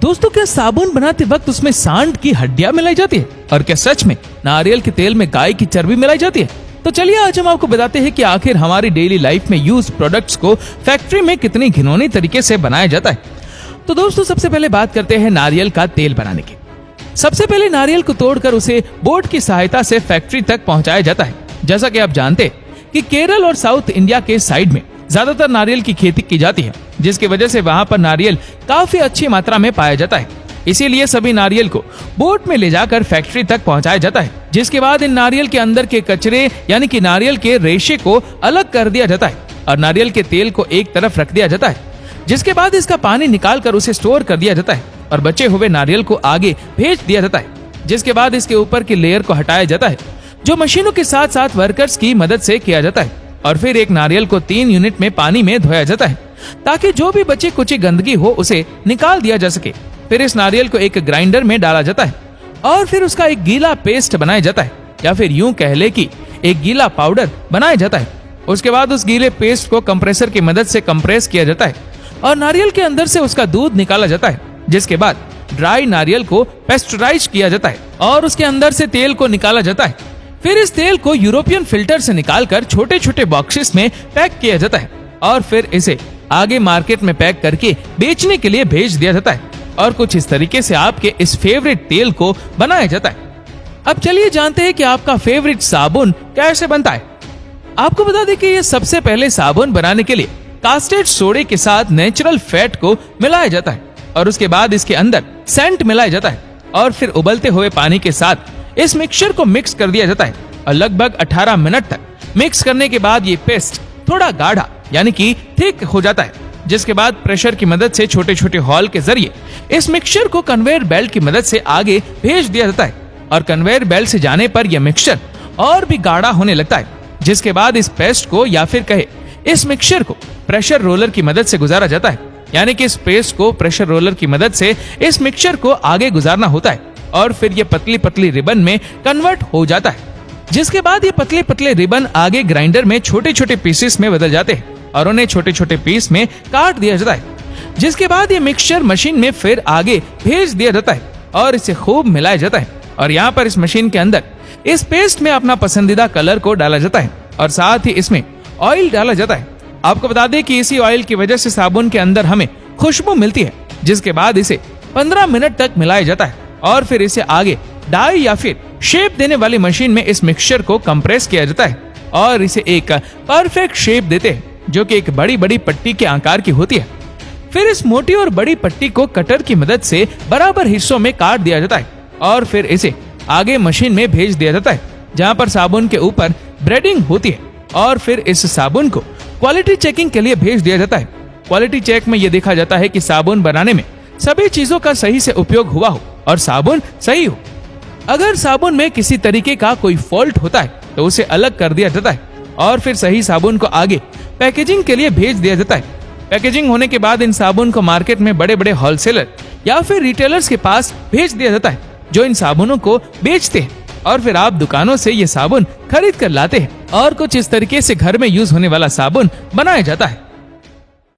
दोस्तों, क्या साबुन बनाते वक्त उसमें सांड की हड्डियां मिलाई जाती है? और क्या सच में नारियल के तेल में गाय की चर्बी मिलाई जाती है? तो चलिए आज हम आपको बताते हैं कि आखिर हमारी डेली लाइफ में यूज प्रोडक्ट्स को फैक्ट्री में कितनी घिनौनी तरीके से बनाया जाता है। तो दोस्तों, सबसे पहले बात करते हैं नारियल का तेल बनाने की। सबसे पहले नारियल को तोड़कर उसे बोट की सहायता से फैक्ट्री तक पहुंचाया जाता है। जैसा कि आप जानते हैं कि केरल और साउथ इंडिया के साइड में ज्यादातर नारियल की खेती की जाती है, जिसकी वजह से वहां पर नारियल काफी अच्छी मात्रा में पाया जाता है। इसीलिए सभी नारियल को बोट में ले जाकर फैक्ट्री तक पहुंचाया जाता है, जिसके बाद इन नारियल के अंदर के कचरे यानी कि नारियल के रेशे को अलग कर दिया जाता है और नारियल के तेल को एक तरफ रख दिया जाता है, जिसके बाद इसका पानी निकाल कर उसे स्टोर कर दिया जाता है और बचे हुए नारियल को आगे भेज दिया जाता है, जिसके बाद इसके ऊपर की लेयर को हटाया जाता है, जो मशीनों के साथ साथ वर्कर्स की मदद से किया जाता है। और फिर एक नारियल को 3 यूनिट में पानी में धोया जाता है ताकि जो भी बची कुची गंदगी हो उसे निकाल दिया जा सके। फिर इस नारियल को एक ग्राइंडर में डाला जाता है और फिर उसका एक गीला पेस्ट बनाया जाता है, या फिर यूं कह ले कि एक गीला पाउडर बनाया जाता है। उसके बाद उस गीले पेस्ट को कंप्रेसर की मदद से कंप्रेस किया जाता है और नारियल के अंदर से उसका दूध निकाला जाता है, जिसके बाद ड्राई नारियल को पेस्चराइज किया जाता है और उसके अंदर से तेल को निकाला जाता है। फिर इस तेल को यूरोपियन फिल्टर से निकालकर छोटे छोटे बॉक्सेस में पैक किया जाता है और फिर इसे आगे मार्केट में पैक करके बेचने के लिए भेज दिया जाता है और कुछ इस तरीके से आपके इस फेवरेट तेल को बनाया जाता है। अब चलिए जानते हैं कि आपका फेवरेट साबुन कैसे बनता है। आपको बता दें कि ये सबसे पहले साबुन बनाने के लिए कास्टेड सोडे के साथ नेचुरल फैट को मिलाया जाता है और उसके बाद इसके अंदर सेंट मिलाया जाता है और फिर उबलते हुए पानी के साथ इस मिक्सचर को मिक्स कर दिया जाता है और लगभग 18 मिनट तक मिक्स करने के बाद ये पेस्ट थोड़ा गाढ़ा यानी कि थिक हो जाता है, जिसके बाद प्रेशर की मदद से छोटे छोटे हॉल के जरिए इस मिक्सचर को कन्वेयर बेल्ट की मदद से आगे भेज दिया जाता है और कन्वेयर बेल्ट से जाने पर यह मिक्सचर और भी गाढ़ा होने लगता है, जिसके बाद इस पेस्ट को या फिर कहे इस मिक्सचर को प्रेशर रोलर की मदद से गुजारा जाता है। यानी कि इस पेस्ट को प्रेशर रोलर की मदद से इस मिक्सचर को आगे गुजारना होता है और फिर ये पतली पतली रिबन में कन्वर्ट हो जाता है, जिसके बाद ये पतले पतले रिबन आगे ग्राइंडर में छोटे छोटे पीसेस में बदल जाते हैं और उन्हें छोटे छोटे पीस में काट दिया जाता है, जिसके बाद ये मिक्सचर मशीन में फिर आगे भेज दिया जाता है और इसे खूब मिलाया जाता है और यहाँ पर इस मशीन के अंदर इस पेस्ट में अपना पसंदीदा कलर को डाला जाता है और साथ ही इसमें ऑयल डाला जाता है। आपको बता दें कि इसी ऑयल की वजह से साबुन के अंदर हमें खुशबू मिलती है, जिसके बाद इसे 15 मिनट तक मिलाया जाता है और फिर इसे आगे डाई या फिर शेप देने वाली मशीन में इस मिक्सचर को कंप्रेस किया जाता है और इसे एक परफेक्ट शेप देते हैं, जो कि एक बड़ी बड़ी पट्टी के आकार की होती है। फिर इस मोटी और बड़ी पट्टी को कटर की मदद से बराबर हिस्सों में काट दिया जाता है और फिर इसे आगे मशीन में भेज दिया जाता है, जहां पर साबुन के ऊपर ब्रेडिंग होती है और फिर इस साबुन को क्वालिटी चेकिंग के लिए भेज दिया जाता है। क्वालिटी चेक में यह देखा जाता है कि साबुन बनाने में सभी चीजों का सही से उपयोग हुआ हो और साबुन सही हो। अगर साबुन में किसी तरीके का कोई फॉल्ट होता है तो उसे अलग कर दिया जाता है और फिर सही साबुन को आगे पैकेजिंग के लिए भेज दिया जाता है। पैकेजिंग होने के बाद इन साबुन को मार्केट में बड़े बड़े होलसेलर या फिर रिटेलर्स के पास भेज दिया जाता है, जो इन साबुनों को बेचते हैं और फिर आप दुकानों से ये साबुन खरीद कर लाते हैं और कुछ इस तरीके से घर में यूज होने वाला साबुन बनाया जाता है।